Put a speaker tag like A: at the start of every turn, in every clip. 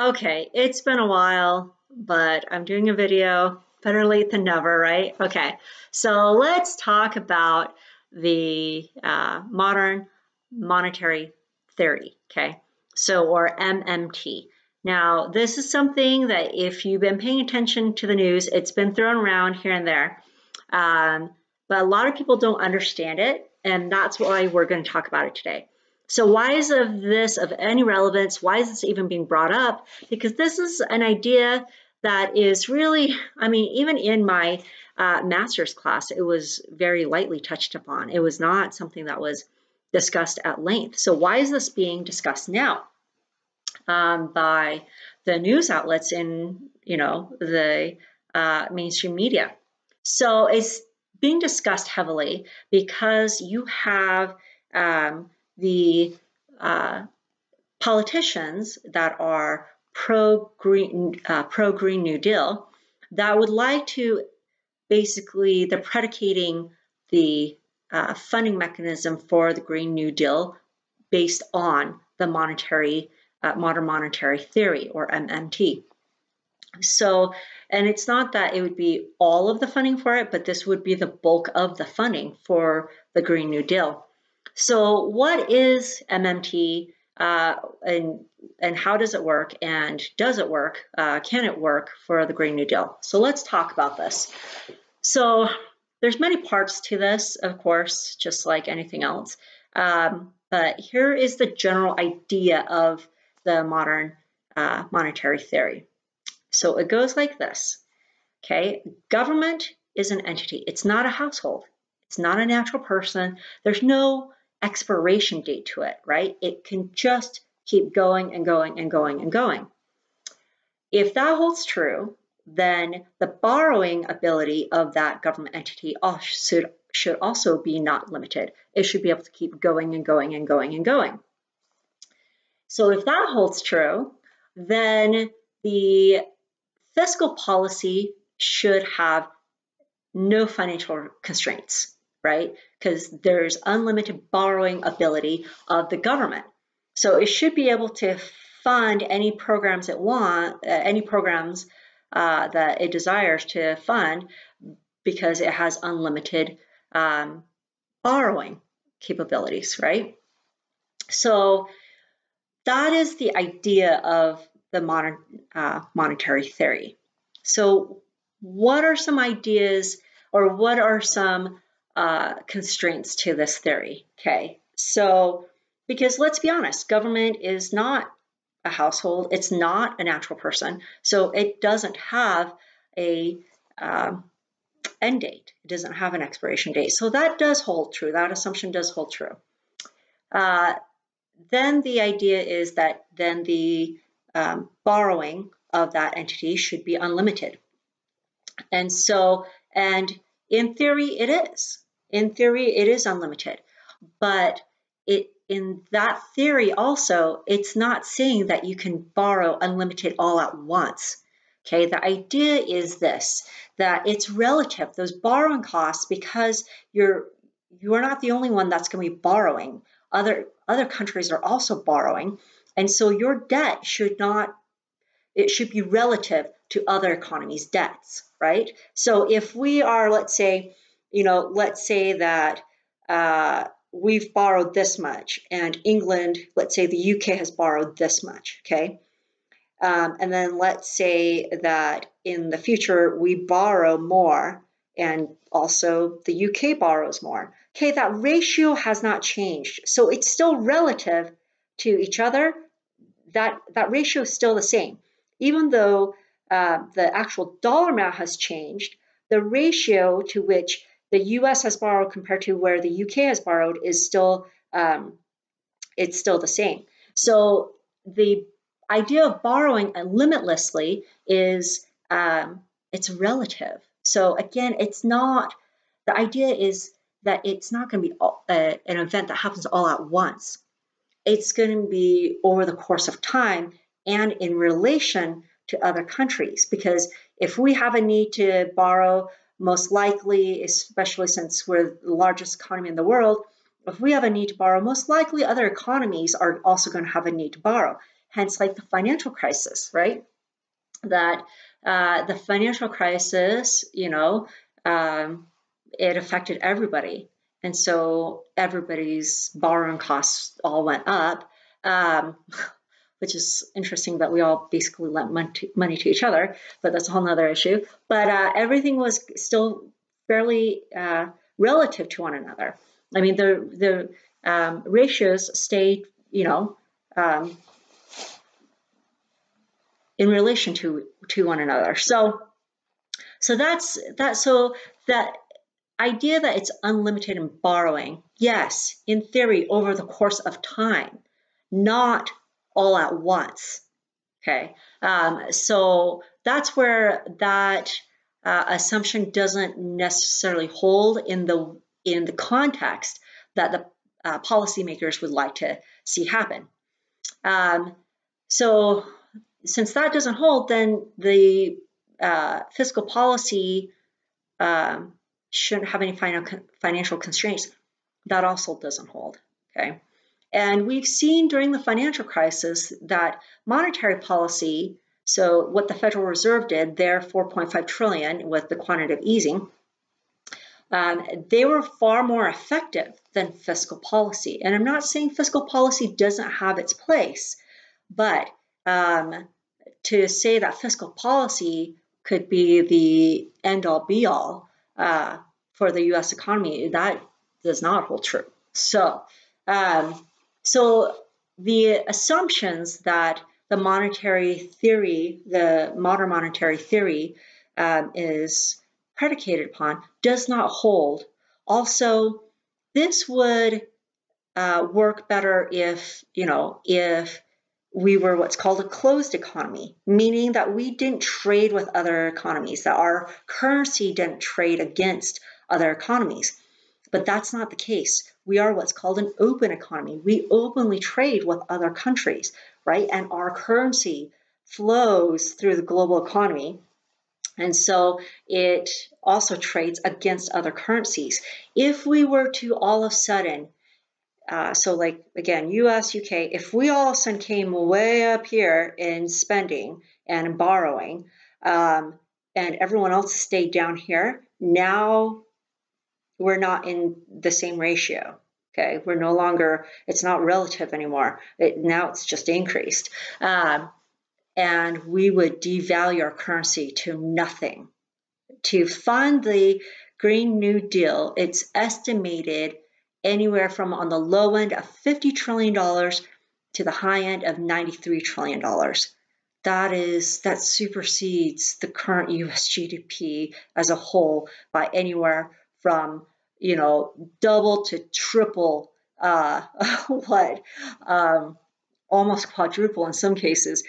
A: Okay, it's been a while, but I'm doing a video. Better late than never, right? Okay, so let's talk about the modern monetary theory, okay? Or MMT. Now, this is something that if you've been paying attention to the news, it's been thrown around here and there. But a lot of people don't understand it, and that's why we're going to talk about it today. So why is this of any relevance? Why is this even being brought up? Because this is an idea that is really, even in my master's class, it was very lightly touched upon. It was not something that was discussed at length. So why is this being discussed now by the news outlets in, the mainstream media? So it's being discussed heavily because you have the politicians that are pro-Green New Deal that would like to basically, they're predicating the funding mechanism for the Green New Deal based on the modern monetary theory, or MMT. So, and it's not that it would be all of the funding for it, but this would be the bulk of the funding for the Green New Deal. So what is MMT and how does it work, and does it work? Can it work for the Green New Deal? So let's talk about this. So there's many parts to this, of course, just like anything else. But here is the general idea of the modern monetary theory. So it goes like this, okay? Government is an entity. It's not a household. It's not a natural person. There's no expiration date to it, right? It can just keep going and going and going and going. If that holds true, then the borrowing ability of that government entity should also be not limited. It should be able to keep going and going and going and going. So if that holds true, then the fiscal policy should have no financial constraints, right? Because there's unlimited borrowing ability of the government. So it should be able to fund any programs it wants, that it desires to fund, because it has unlimited borrowing capabilities, right? So that is the idea of the modern monetary theory. So what are some ideas, or what are some constraints to this theory? Okay, so because let's be honest, government is not a household, it's not a natural person, so it doesn't have a end date, it doesn't have an expiration date. So that does hold true, that assumption does hold true. Then the idea is that then the borrowing of that entity should be unlimited. And so, and in theory, it is. In theory, it is unlimited. But in that theory also, it's not saying that you can borrow unlimited all at once. Okay, the idea is this, that it's relative, those borrowing costs, because you're not the only one that's going to be borrowing. Other countries are also borrowing, and so your debt should be relative to other economies' debts, right? So if we are, let's say that we've borrowed this much, and England, let's say the UK has borrowed this much, okay? And then let's say that in the future we borrow more, and also the UK borrows more. Okay, that ratio has not changed. So it's still relative to each other. That ratio is still the same. Even though the actual dollar amount has changed, the ratio to which the US has borrowed compared to where the UK has borrowed is still, it's still the same. So the idea of borrowing limitlessly is, it's relative. So again, the idea is that it's not going to be an event that happens all at once. It's going to be over the course of time and in relation to other countries. Because if we have a need to borrow, most likely, especially since we're the largest economy in the world, if we have a need to borrow, most likely other economies are also going to have a need to borrow. hence like the financial crisis, right? That the financial crisis, it affected everybody. And so everybody's borrowing costs all went up, which is interesting that we all basically lent money to each other, but that's a whole nother issue. But everything was still fairly relative to one another. I mean, the ratios stayed, in relation to one another. So that's that. So that idea that it's unlimited in borrowing, yes, in theory, over the course of time, not all at once. Okay, so that's where that assumption doesn't necessarily hold in the context that the policymakers would like to see happen. So since that doesn't hold, then the fiscal policy shouldn't have any financial constraints. That also doesn't hold. Okay. And we've seen during the financial crisis that monetary policy, so what the Federal Reserve did, their 4.5 trillion with the quantitative easing, they were far more effective than fiscal policy. And I'm not saying fiscal policy doesn't have its place, but to say that fiscal policy could be the end-all be-all for the U.S. economy, that does not hold true. So the assumptions that the monetary theory, the modern monetary theory, is predicated upon does not hold. Also, this would work better if we were what's called a closed economy, meaning that we didn't trade with other economies, that our currency didn't trade against other economies. But that's not the case. We are what's called an open economy. We openly trade with other countries, right? And our currency flows through the global economy. And so it also trades against other currencies. If we were to all of a sudden, so like, again, US, UK, if we all of a sudden came way up here in spending and borrowing, and everyone else stayed down here, now we're not in the same ratio. Okay, we're no longer, it's not relative anymore. Now it's just increased. And we would devalue our currency to nothing. To fund the Green New Deal, it's estimated anywhere from on the low end of $50 trillion to the high end of $93 trillion. That supersedes the current US GDP as a whole by anywhere from double to triple almost quadruple in some cases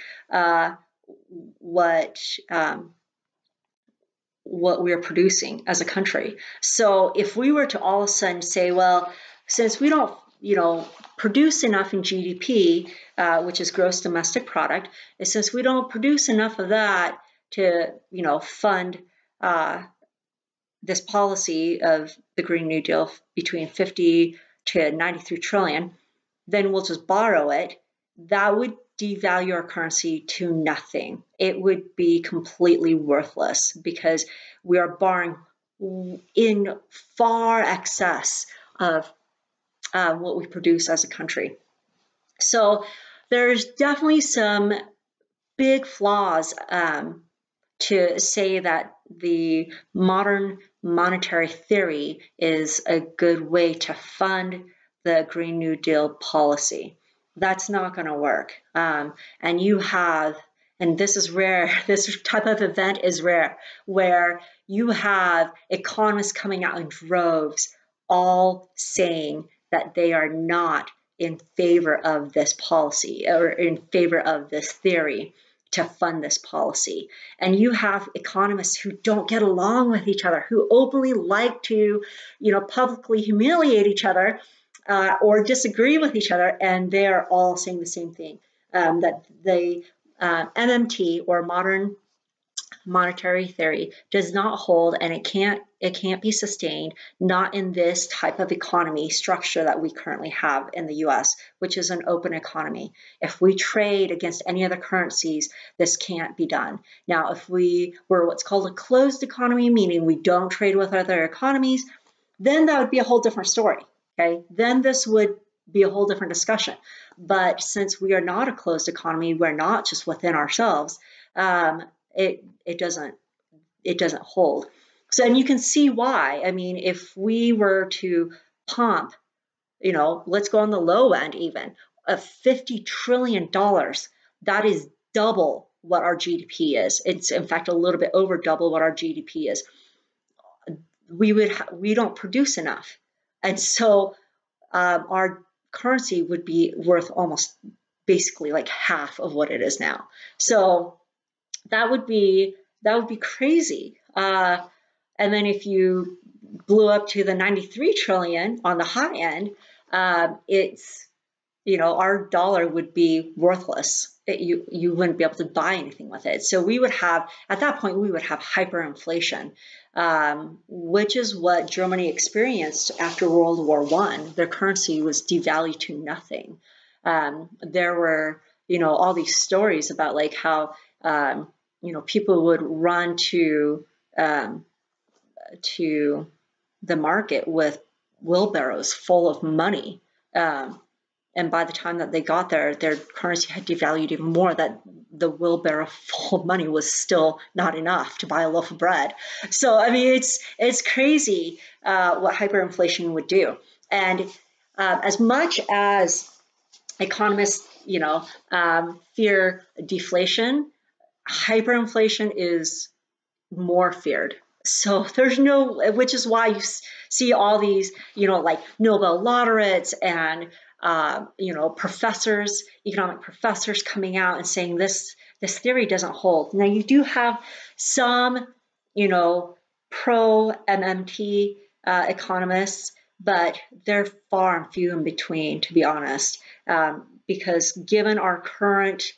A: what we're producing as a country. So if we were to all of a sudden say, well, since we don't produce enough in GDP, which is gross domestic product, and since we don't produce enough of that to fund this policy of the Green New Deal between 50 to 93 trillion, then we'll just borrow it. That would devalue our currency to nothing. It would be completely worthless because we are borrowing in far excess of what we produce as a country. So there's definitely some big flaws to say that the modern monetary theory is a good way to fund the Green New Deal policy. That's not going to work. And this is rare, this type of event is rare, where you have economists coming out in droves all saying that they are not in favor of this policy or in favor of this theory to fund this policy. And you have economists who don't get along with each other, who openly like to, publicly humiliate each other or disagree with each other, and they are all saying the same thing, that the MMT, or modern monetary theory does not hold, and it can't be sustained, not in this type of economy structure that we currently have in the US, which is an open economy. If we trade against any other currencies, this can't be done. Now, if we were what's called a closed economy, meaning we don't trade with other economies, then that would be a whole different story. Okay, then this would be a whole different discussion. But since we are not a closed economy, we're not just within ourselves. It doesn't hold. So, and you can see why. I mean, if we were to pump, let's go on the low end even, of $50 trillion, that is double what our GDP is. It's in fact a little bit over double what our GDP is. We don't produce enough, and so our currency would be worth almost basically like half of what it is now. So that would be crazy. And then if you blew up to the 93 trillion on the high end, it's, our dollar would be worthless. You wouldn't be able to buy anything with it. So we would have, at that point, we would have hyperinflation, which is what Germany experienced after World War I. Their currency was devalued to nothing. There were, all these stories about like how, people would run to the market with wheelbarrows full of money. And by the time that they got there, their currency had devalued even more, that the wheelbarrow full of money was still not enough to buy a loaf of bread. So, I mean, it's crazy what hyperinflation would do. And as much as economists, fear deflation, hyperinflation is more feared. So there's which is why you see all these, like Nobel laureates and, professors, economic professors coming out and saying this theory doesn't hold. Now you do have some, pro MMT economists, but they're far and few in between, to be honest, because given our current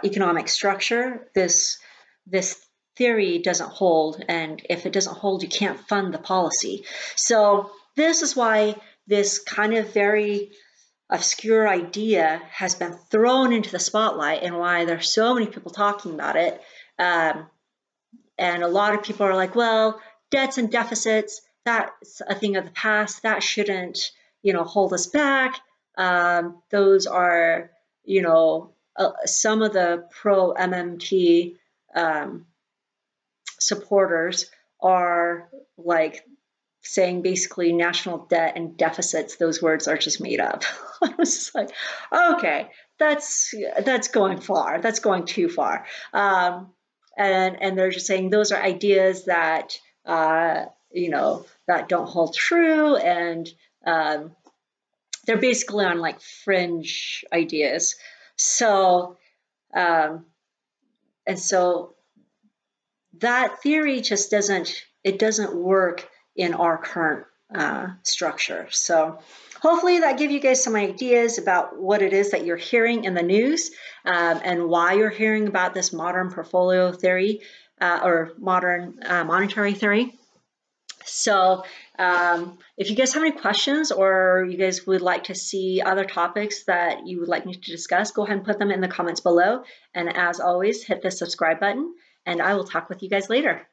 A: economic structure, this theory doesn't hold, and if it doesn't hold, you can't fund the policy. So this is why this kind of very obscure idea has been thrown into the spotlight, and why there's so many people talking about it. And a lot of people are like, well, debts and deficits, that's a thing of the past. That shouldn't, hold us back. Those are, some of the pro MMT supporters are like saying basically national debt and deficits, those words are just made up. I was just like, okay, that's going far. That's going too far. And they're just saying those are ideas that, that don't hold true. And they're basically on like fringe ideas. So, and so that theory just doesn't work in our current structure. So hopefully that gave you guys some ideas about what it is that you're hearing in the news, and why you're hearing about this modern portfolio theory or modern monetary theory. So if you guys have any questions, or you guys would like to see other topics that you would like me to discuss, go ahead and put them in the comments below. And as always, hit the subscribe button, and I will talk with you guys later.